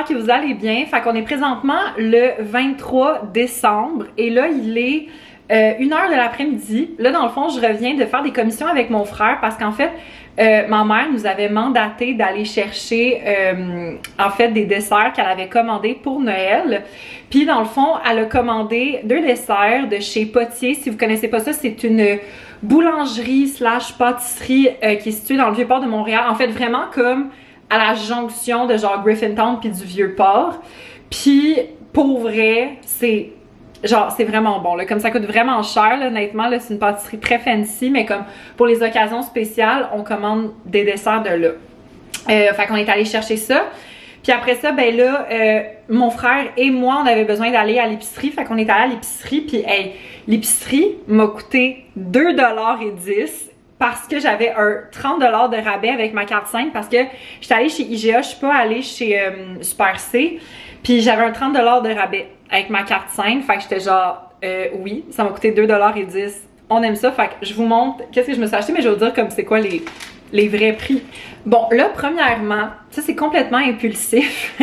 j'espère que vous allez bien. Fait qu'on est présentement le 23 décembre et là, il est 1h de l'après-midi. Là, dans le fond, je reviens de faire des commissions avec mon frère parce qu'en fait, ma mère nous avait mandaté d'aller chercher en fait des desserts qu'elle avait commandés pour Noël. Puis dans le fond, elle a commandé 2 desserts de chez Potier. Si vous connaissez pas ça, c'est une boulangerie slash pâtisserie qui est située dans le Vieux-Port de Montréal. En fait, vraiment comme à la jonction de genre Griffintown puis du Vieux-Port. Puis pour vrai, c'est vraiment bon là. Comme ça coûte vraiment cher là, honnêtement là, c'est une pâtisserie très fancy, mais comme pour les occasions spéciales, on commande des desserts de là. Fait qu'on est allé chercher ça. Puis après ça, ben là, mon frère et moi, on avait besoin d'aller à l'épicerie. Fait qu'on est allé à l'épicerie. Puis hey, l'épicerie m'a coûté 2,10$ parce que j'avais un 30$ de rabais avec ma carte 5 parce que j'étais allée chez IGA, je suis pas allée chez Super C. Puis j'avais un 30$ de rabais avec ma carte 5. Fait que j'étais genre, oui, ça m'a coûté 2,10$. On aime ça. Fait que je vous montre qu'est-ce que je me suis acheté, mais je vais vous dire comme c'est quoi les vrais prix. Bon, là, premièrement, ça c'est complètement impulsif,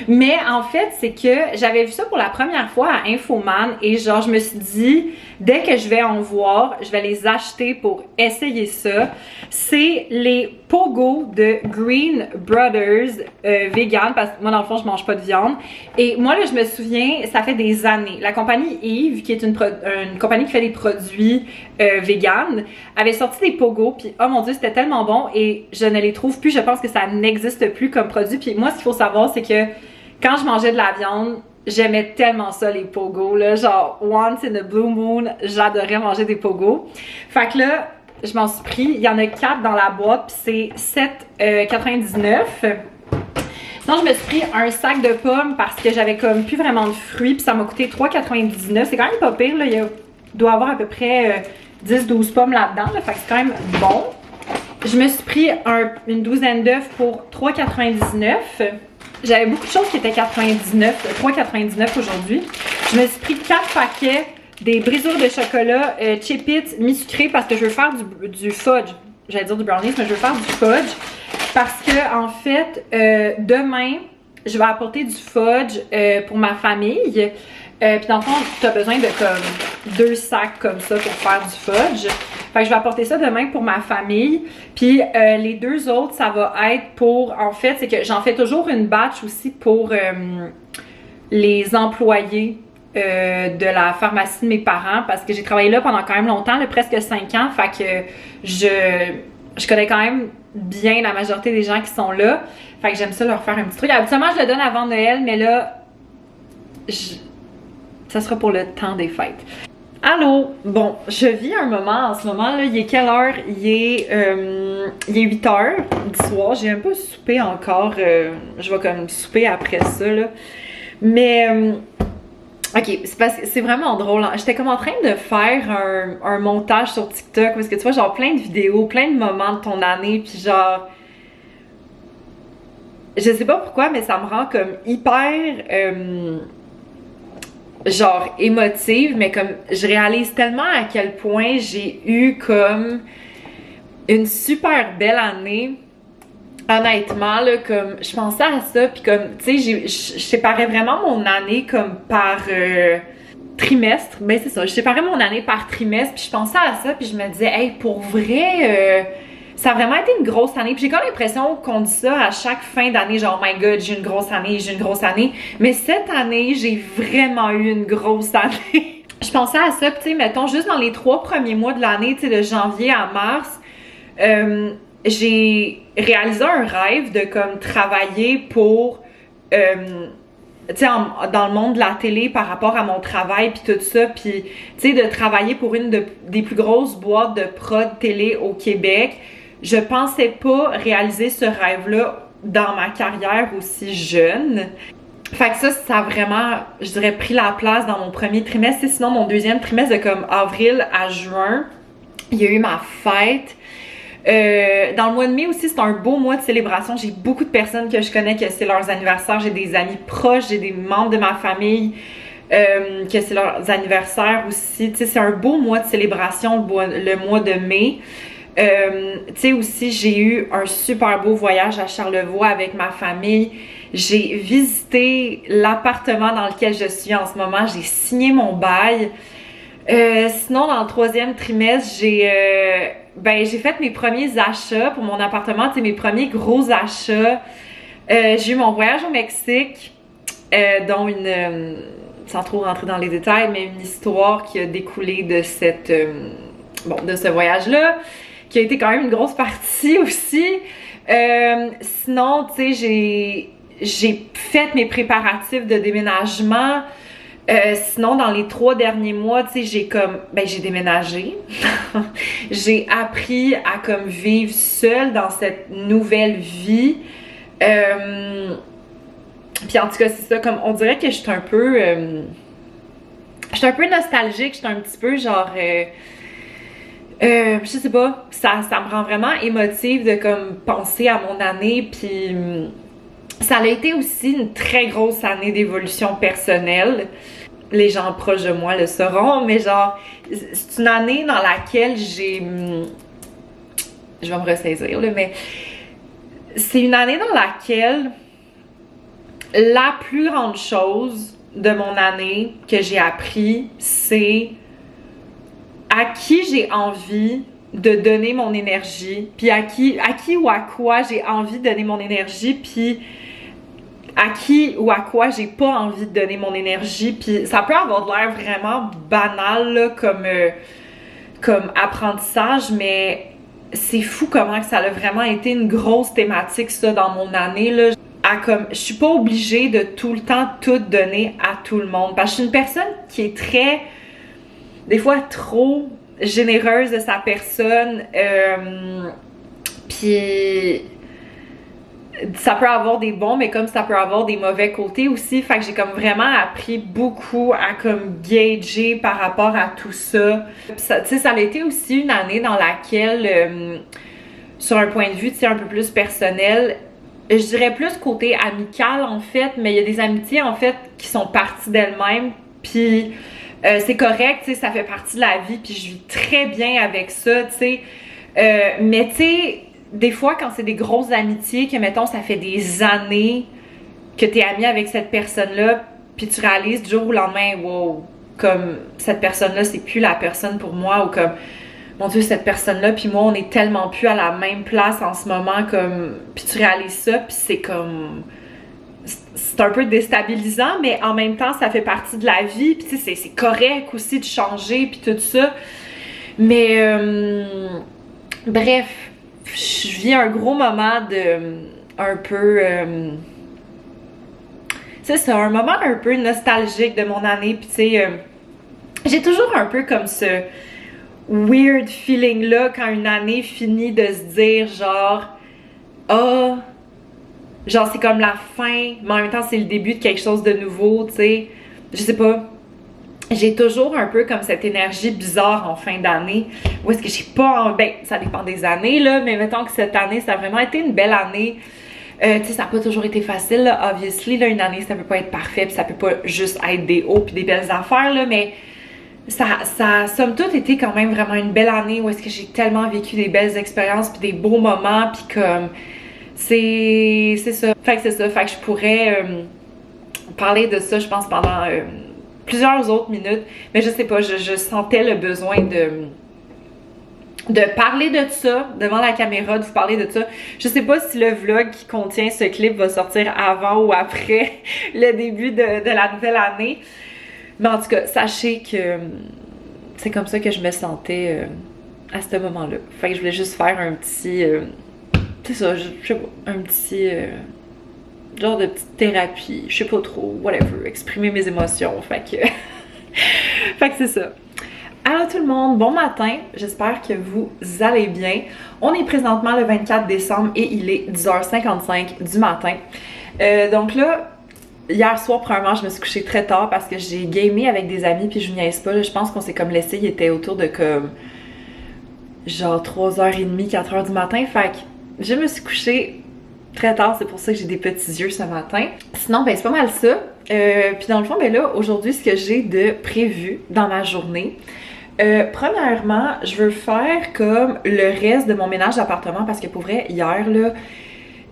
mais en fait, c'est que j'avais vu ça pour la première fois à Infoman et genre, je me suis dit, dès que je vais en voir, je vais les acheter pour essayer ça. C'est les Pogo de Green Brothers vegan, parce que moi, dans le fond, je mange pas de viande. Et moi, là, je me souviens, ça fait des années, la compagnie Yves, qui est une compagnie qui fait des produits vegan, avait sorti des Pogo, puis oh mon Dieu, c'était tellement bon et je ne les trouve plus. Je pense que ça n'existe plus comme produit. Puis moi, ce qu'il faut savoir, c'est que quand je mangeais de la viande, j'aimais tellement ça, les Pogo, là, genre once in a blue moon, j'adorais manger des Pogo. Fait que là, je m'en suis pris, il y en a 4 dans la boîte, puis c'est 7,99$. Sinon, je me suis pris un sac de pommes parce que j'avais comme plus vraiment de fruits, puis ça m'a coûté 3,99$. C'est quand même pas pire, là, il doit y avoir à peu près 10-12 pommes là-dedans, là, fait que c'est quand même bon. Je me suis pris une douzaine d'œufs pour 3,99$. J'avais beaucoup de choses qui étaient 3,99$ aujourd'hui. Je me suis pris 4 paquets des brisures de chocolat Chip-It mi-sucré parce que je veux faire du fudge. J'allais dire du brownies, mais je veux faire du fudge. Parce que, en fait, demain, je vais apporter du fudge pour ma famille. Puis dans le fond, tu as besoin de comme 2 sacs comme ça pour faire du fudge. Fait que je vais apporter ça demain pour ma famille. Puis les 2 autres, ça va être pour... En fait, c'est que j'en fais toujours une batch aussi pour les employés de la pharmacie de mes parents. Parce que j'ai travaillé là pendant quand même longtemps, là, presque 5 ans. Fait que je connais quand même bien la majorité des gens qui sont là. Fait que j'aime ça leur faire un petit truc. Habituellement, je le donne avant Noël, mais là... ça sera pour le temps des fêtes. Allô? Bon, je vis un moment en ce moment, là, il est quelle heure? Il est 8h du soir, j'ai un peu soupé encore, je vais comme souper après ça, là. Mais, ok, c'est vraiment drôle, hein. J'étais comme en train de faire un montage sur TikTok, parce que tu vois, genre plein de vidéos, plein de moments de ton année, puis genre... Je sais pas pourquoi, mais ça me rend comme hyper... genre émotive, mais comme je réalise tellement à quel point j'ai eu comme une super belle année. Honnêtement, là, comme je pensais à ça, puis comme, tu sais, je séparais vraiment mon année comme par trimestre. Ben c'est ça, je séparais mon année par trimestre, puis je pensais à ça, puis je me disais, hey, pour vrai... ça a vraiment été une grosse année. Puis j'ai comme l'impression qu'on dit ça à chaque fin d'année, genre oh my god, j'ai une grosse année, j'ai une grosse année. Mais cette année, j'ai vraiment eu une grosse année. Je pensais à ça, tu sais, mettons, juste dans les 3 premiers mois de l'année, tu sais, de janvier à mars, j'ai réalisé un rêve de comme travailler pour... tu sais, dans le monde de la télé par rapport à mon travail puis tout ça, puis tu sais, de travailler pour une des plus grosses boîtes de prod télé au Québec. Je pensais pas réaliser ce rêve-là dans ma carrière aussi jeune. Fait que ça a vraiment, je dirais, pris la place dans mon premier trimestre. Et sinon, mon deuxième trimestre, de comme avril à juin, il y a eu ma fête. Dans le mois de mai aussi, c'est un beau mois de célébration. J'ai beaucoup de personnes que je connais que c'est leurs anniversaires. J'ai des amis proches, j'ai des membres de ma famille que c'est leurs anniversaires aussi. Tu sais, c'est un beau mois de célébration, le mois de mai. Tu sais aussi, j'ai eu un super beau voyage à Charlevoix avec ma famille. J'ai visité l'appartement dans lequel je suis en ce moment. J'ai signé mon bail. Sinon, dans le 3e trimestre, j'ai fait mes premiers achats pour mon appartement, tu sais, mes premiers gros achats. J'ai eu mon voyage au Mexique, dont sans trop rentrer dans les détails, mais une histoire qui a découlé de de ce voyage-là, qui a été quand même une grosse partie aussi. Sinon, tu sais, j'ai fait mes préparatifs de déménagement. Sinon, dans les 3 derniers mois, tu sais, j'ai déménagé. J'ai appris à comme vivre seule dans cette nouvelle vie. Puis en tout cas, c'est ça, comme on dirait que je suis un peu nostalgique, je suis un petit peu genre je sais pas, ça me rend vraiment émotive de comme penser à mon année, puis ça a été aussi une très grosse année d'évolution personnelle. Les gens proches de moi le sauront, mais genre, c'est une année dans laquelle je vais me ressaisir, là, mais c'est une année dans laquelle la plus grande chose de mon année que j'ai appris, c'est à qui j'ai envie de donner mon énergie, puis à qui ou à quoi j'ai envie de donner mon énergie, puis à qui ou à quoi j'ai pas envie de donner mon énergie. Puis ça peut avoir de l'air vraiment banal là, comme apprentissage, mais c'est fou comment que ça a vraiment été une grosse thématique ça dans mon année là. Je suis pas obligée de tout le temps tout donner à tout le monde, parce que je suis une personne qui est des fois trop généreuse de sa personne, puis ça peut avoir des bons, mais comme ça peut avoir des mauvais côtés aussi. Fait que j'ai comme vraiment appris beaucoup à comme gager par rapport à tout ça. Tu sais, ça a été aussi une année dans laquelle, sur un point de vue, tu sais, un peu plus personnel, je dirais plus côté amical en fait, mais il y a des amitiés en fait qui sont parties d'elles-mêmes, puis c'est correct, tu sais, ça fait partie de la vie, puis je vis très bien avec ça, tu sais. Mais tu sais, des fois, quand c'est des grosses amitiés, que mettons, ça fait des années que t'es amie avec cette personne-là, puis tu réalises du jour au lendemain, wow, comme cette personne-là, c'est plus la personne pour moi, ou comme, mon Dieu, cette personne-là, puis moi, on est tellement plus à la même place en ce moment, comme, puis tu réalises ça, puis c'est comme, c'est un peu déstabilisant, mais en même temps, ça fait partie de la vie, puis tu sais, c'est correct aussi de changer, puis tout ça. Mais, bref, je vis un gros moment un peu c'est ça, un moment un peu nostalgique de mon année, puis tu sais, j'ai toujours un peu comme ce weird feeling là quand une année finit, de se dire genre genre c'est comme la fin, mais en même temps c'est le début de quelque chose de nouveau, tu sais. Je sais pas, j'ai toujours un peu comme cette énergie bizarre en fin d'année, où est-ce que j'ai pas... Ben, ça dépend des années, là, mais mettons que cette année, ça a vraiment été une belle année. Tu sais, ça n'a pas toujours été facile, là, obviously, là, une année, ça peut pas être parfait, puis ça peut pas juste être des hauts puis des belles affaires, là, mais ça a, somme toute, été quand même vraiment une belle année, où est-ce que j'ai tellement vécu des belles expériences puis des beaux moments, puis comme... C'est ça. Fait que c'est ça. Fait que je pourrais parler de ça, je pense, pendant... plusieurs autres minutes, mais je sais pas, je sentais le besoin de parler de ça devant la caméra, de vous parler de ça. Je sais pas si le vlog qui contient ce clip va sortir avant ou après le début de la nouvelle année, mais en tout cas, sachez que c'est comme ça que je me sentais à ce moment-là. Fait que je voulais juste faire un petit... c'est ça, je sais pas, un petit... genre de petite thérapie, je sais pas trop, whatever, exprimer mes émotions, fait que c'est ça. Allô tout le monde, bon matin, j'espère que vous allez bien. On est présentement le 24 décembre et il est 10h55 du matin. Donc là, hier soir, premièrement, je me suis couchée très tard parce que j'ai gamé avec des amis puis je niaise pas, là, je pense qu'on s'est comme laissé, il était autour de comme genre 3h30, 4h du matin, fait que je me suis couchée très tard, c'est pour ça que j'ai des petits yeux ce matin. Sinon, ben c'est pas mal ça. Puis dans le fond, ben là, aujourd'hui, ce que j'ai de prévu dans ma journée, premièrement, je veux faire comme le reste de mon ménage d'appartement parce que pour vrai, hier, là,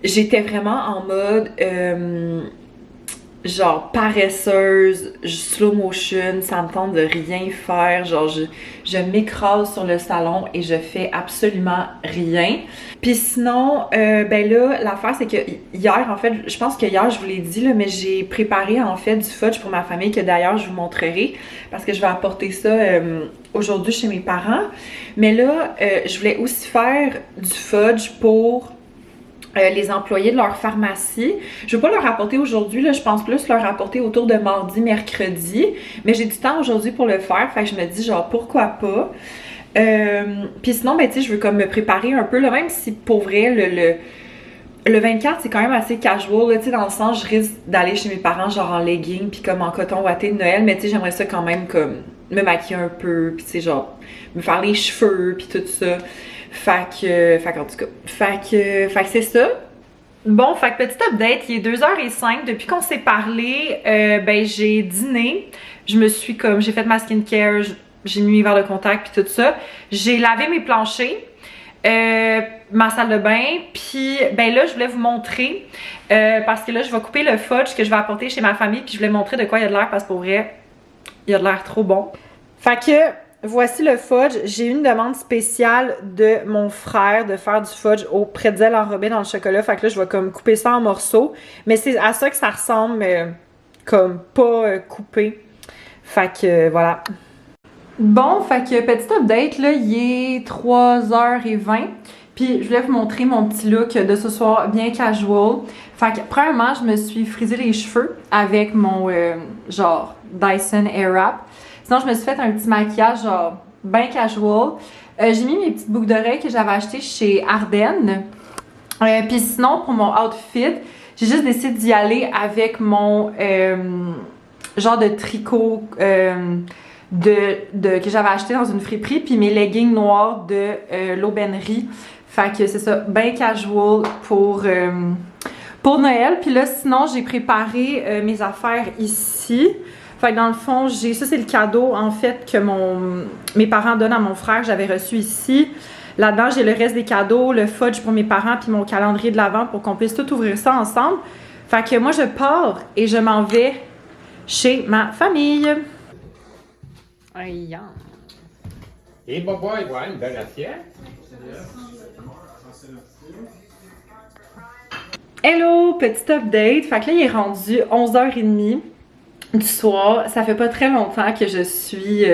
j'étais vraiment en mode genre paresseuse, slow motion, ça me tente de rien faire, genre je m'écrase sur le salon et je fais absolument rien. Puis sinon, ben là, l'affaire c'est que hier, en fait, je pense que hier je vous l'ai dit là, mais j'ai préparé en fait du fudge pour ma famille que d'ailleurs je vous montrerai parce que je vais apporter ça aujourd'hui chez mes parents. Mais là, je voulais aussi faire du fudge pour les employés de leur pharmacie. Je vais pas leur apporter aujourd'hui, là, je pense plus leur apporter autour de mardi, mercredi, mais j'ai du temps aujourd'hui pour le faire, fait que je me dis genre pourquoi pas. Puis sinon, ben tu sais, je veux comme me préparer un peu, là, même si pour vrai, le 24, c'est quand même assez casual, tu sais, dans le sens, je risque d'aller chez mes parents genre en legging puis comme en coton ouaté de Noël, mais tu sais, j'aimerais ça quand même comme me maquiller un peu, puis tu sais, genre, me faire les cheveux puis tout ça. Fait que en tout cas, fait que c'est ça. Bon, fait que petit update, il est 2h05, depuis qu'on s'est parlé, ben j'ai dîné, j'ai fait ma skincare, j'ai mis mes verres de contact puis tout ça, j'ai lavé mes planchers, ma salle de bain, puis ben là je voulais vous montrer, parce que là je vais couper le fudge que je vais apporter chez ma famille, puis je voulais montrer de quoi il y a de l'air, parce que pour vrai, il y a de l'air trop bon. Fait que voici le fudge. J'ai eu une demande spéciale de mon frère de faire du fudge au pretzel enrobé dans le chocolat. Fait que là, je vais comme couper ça en morceaux. Mais c'est à ça que ça ressemble, comme pas coupé. Fait que voilà. Bon, fait que petit update, là, il est 3h20. Puis je voulais vous montrer mon petit look de ce soir, bien casual. Fait que premièrement, je me suis frisé les cheveux avec mon genre Dyson Airwrap. Sinon, je me suis fait un petit maquillage genre bien casual. J'ai mis mes petites boucles d'oreilles que j'avais achetées chez Ardennes. Puis sinon, pour mon outfit, j'ai juste décidé d'y aller avec mon genre de tricot que j'avais acheté dans une friperie, puis mes leggings noirs de l'aubainerie. Fait que c'est ça, bien casual pour Noël. Puis là, sinon, j'ai préparé mes affaires ici. Fait que dans le fond, ça c'est le cadeau en fait que mes parents donnent à mon frère, j'avais reçu ici. Là-dedans, j'ai le reste des cadeaux, le fudge pour mes parents puis mon calendrier de l'Avent pour qu'on puisse tout ouvrir ça ensemble. Fait que moi je pars et je m'en vais chez ma famille. Aïe. Et Bobo, il voit une belle assiette. Hello, petit update. Fait que là, il est rendu 11h30 du soir. Ça fait pas très longtemps que je suis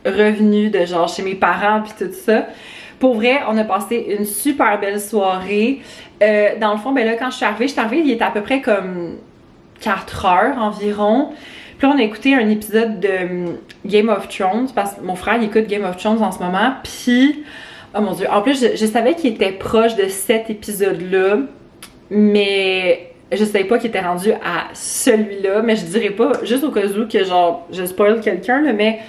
revenue de genre chez mes parents puis tout ça. Pour vrai, on a passé une super belle soirée. Dans le fond, ben là, quand je suis arrivée, il était à peu près comme 4 heures environ. Puis là, on a écouté un épisode de Game of Thrones, parce que mon frère, il écoute Game of Thrones en ce moment. Puis, oh mon Dieu, en plus, je savais qu'il était proche de cet épisode-là, mais je savais pas qu'il était rendu à celui-là. Mais je dirais pas, juste au cas où que genre, je spoil quelqu'un, là, mais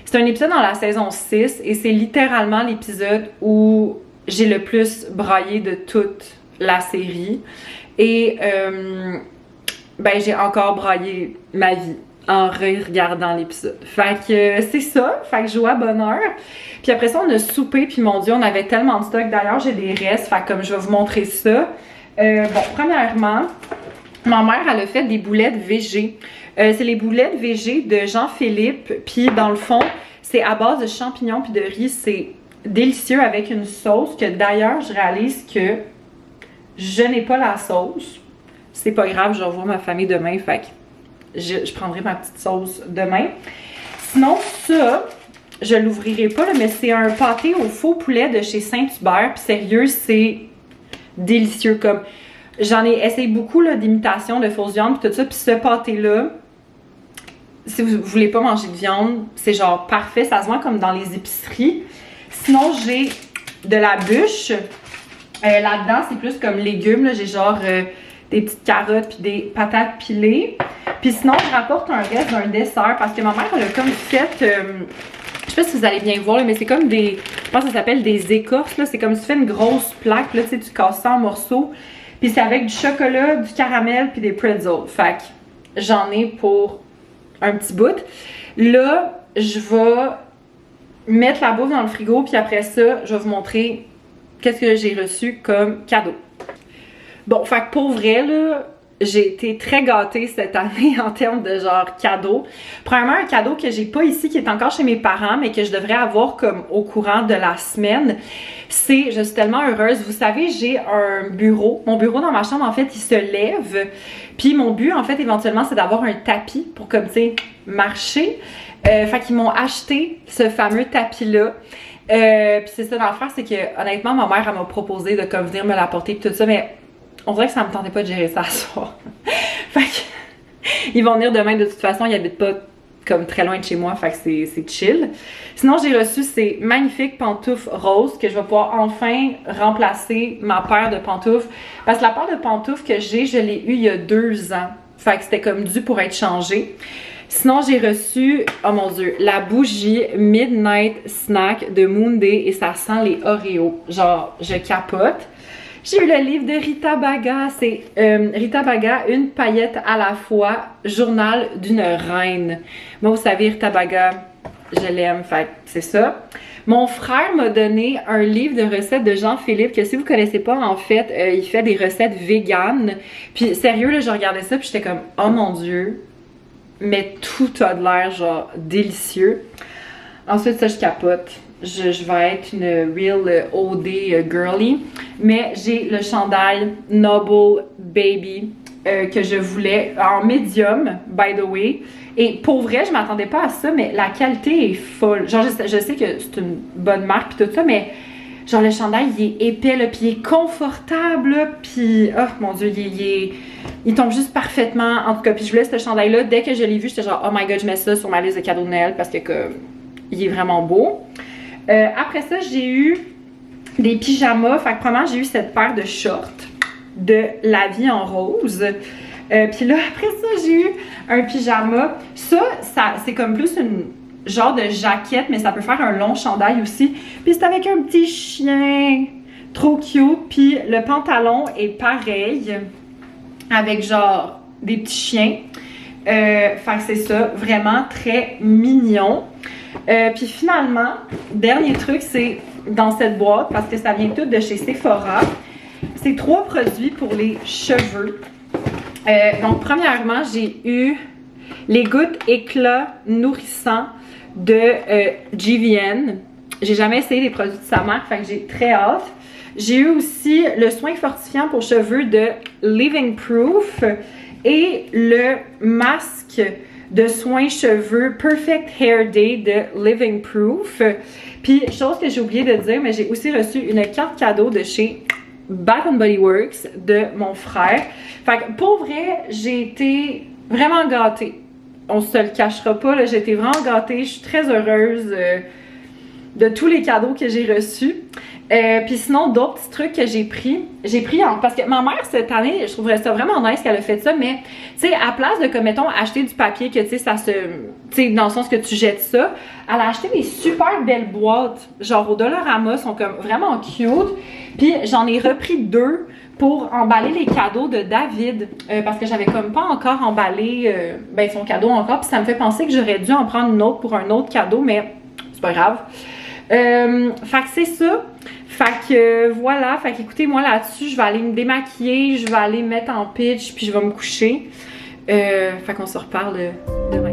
c'est un épisode dans la saison 6 et c'est littéralement l'épisode où j'ai le plus braillé de toute la série. Et ben j'ai encore braillé ma vie en regardant l'épisode. Fait que c'est ça, fait que je joue à bonne heure. Puis après ça, on a soupé, puis mon Dieu, on avait tellement de stock. D'ailleurs, j'ai des restes, fait que comme je vais vous montrer ça. Bon, premièrement, ma mère, elle a fait des boulettes VG. C'est les boulettes VG de Jean-Philippe, puis dans le fond, c'est à base de champignons puis de riz. C'est délicieux avec une sauce que d'ailleurs, je réalise que je n'ai pas la sauce. C'est pas grave, je revois ma famille demain, fait que je prendrai ma petite sauce demain. Sinon, ça, je l'ouvrirai pas, là, mais c'est un pâté au faux poulet de chez Saint-Hubert. Puis sérieux, c'est délicieux. Comme j'en ai essayé beaucoup d'imitations de fausse viande puis tout ça. Puis ce pâté-là, si vous voulez pas manger de viande, c'est genre parfait. Ça se vend comme dans les épiceries. Sinon, j'ai de la bûche. Là-dedans, c'est plus comme légumes. J'ai genre des petites carottes puis des patates pilées. Puis sinon, je rapporte un reste d'un dessert parce que ma mère, elle a comme fait, je sais pas si vous allez bien voir, là, mais c'est comme des, je pense que ça s'appelle des écorces, là. C'est comme si tu fais une grosse plaque, là, tu sais, tu casses ça en morceaux. Puis c'est avec du chocolat, du caramel puis des pretzels. Fait que j'en ai pour un petit bout. Là, je vais mettre la bouffe dans le frigo puis après ça, je vais vous montrer qu'est-ce que j'ai reçu comme cadeau. Bon, fait que pour vrai, là, j'ai été très gâtée cette année en termes de genre cadeaux. Premièrement, un cadeau que j'ai pas ici, qui est encore chez mes parents, mais que je devrais avoir comme au courant de la semaine, c'est, je suis tellement heureuse, vous savez, j'ai un bureau. Mon bureau dans ma chambre, en fait, il se lève. Puis mon but, en fait, éventuellement, c'est d'avoir un tapis pour, comme, tu sais, marcher. Fait qu'ils m'ont acheté ce fameux tapis-là. Puis c'est ça, dans l'affaire, c'est que, honnêtement, ma mère, elle m'a proposé de, comme, venir me l'apporter pis tout ça, mais on dirait que ça me tentait pas de gérer ça à soir. Fait que, ils vont venir demain de toute façon, ils habitent pas comme très loin de chez moi, fait que c'est chill. Sinon, j'ai reçu ces magnifiques pantoufles roses que je vais pouvoir enfin remplacer ma paire de pantoufles. Parce que la paire de pantoufles que j'ai, je l'ai eue il y a 2 ans. Fait que c'était comme dû pour être changé. Sinon, j'ai reçu, oh mon Dieu, la bougie Midnight Snack de Moonday et ça sent les Oreos. Genre, je capote. J'ai eu le livre de Rita Baga, c'est Rita Baga, une paillette à la fois, journal d'une reine. Moi, vous savez, Rita Baga, je l'aime, fait c'est ça. Mon frère m'a donné un livre de recettes de Jean-Philippe, que si vous connaissez pas, en fait, il fait des recettes véganes. Puis sérieux, là, je regardais ça, puis j'étais comme, oh mon Dieu, mais tout a de l'air, genre, délicieux. Ensuite, ça, je capote. Je vais être une real OD girly. Mais j'ai le chandail Noble Baby que je voulais en médium, by the way. Et pour vrai, je m'attendais pas à ça, mais la qualité est folle. Genre, je sais que c'est une bonne marque pis tout ça, mais genre le chandail, il est épais, là, pis il est confortable, pis oh mon Dieu, il tombe juste parfaitement. En tout cas, puis je voulais ce chandail-là. Dès que je l'ai vu, j'étais genre, oh my god, je mets ça sur ma liste de cadeaux de Noël parce que il est vraiment beau. Après ça, j'ai eu des pyjamas. Fait que premièrement, j'ai eu cette paire de shorts de La Vie en Rose. Puis là, après ça, j'ai eu un pyjama. Ça c'est comme plus une genre de jaquette, mais ça peut faire un long chandail aussi. Puis c'est avec un petit chien trop cute. Puis le pantalon est pareil, avec genre des petits chiens. Fait que c'est ça, vraiment très mignon. Puis finalement, dernier truc, c'est dans cette boîte, parce que ça vient tout de chez Sephora. C'est 3 produits pour les cheveux. Donc premièrement, j'ai eu les gouttes éclat nourrissants de GVN. J'ai jamais essayé les produits de sa marque, fait que j'ai très hâte. J'ai eu aussi le soin fortifiant pour cheveux de Living Proof et le masque de soins cheveux Perfect Hair Day de Living Proof. Puis, chose que j'ai oublié de dire, mais j'ai aussi reçu une carte cadeau de chez Bath & Body Works de mon frère. Fait que pour vrai, j'ai été vraiment gâtée. On se le cachera pas, j'ai été vraiment gâtée. Je suis très heureuse de tous les cadeaux que j'ai reçus. Puis sinon, d'autres petits trucs que j'ai pris parce que ma mère, cette année, je trouverais ça vraiment nice qu'elle a fait ça, mais tu sais, à place de, comme mettons, acheter du papier que tu sais, ça se, tu sais, dans le sens que tu jettes ça, elle a acheté des super belles boîtes, genre au Dollarama, sont comme vraiment cute. Puis j'en ai repris 2 pour emballer les cadeaux de David, parce que j'avais comme pas encore emballé ben, son cadeau encore, puis ça me fait penser que j'aurais dû en prendre une autre pour un autre cadeau, mais c'est pas grave. Fait que c'est ça. Fait que voilà, fait qu'écoutez, moi là-dessus, je vais aller me démaquiller, je vais aller me mettre en pitch, puis je vais me coucher. Fait qu'on se reparle demain.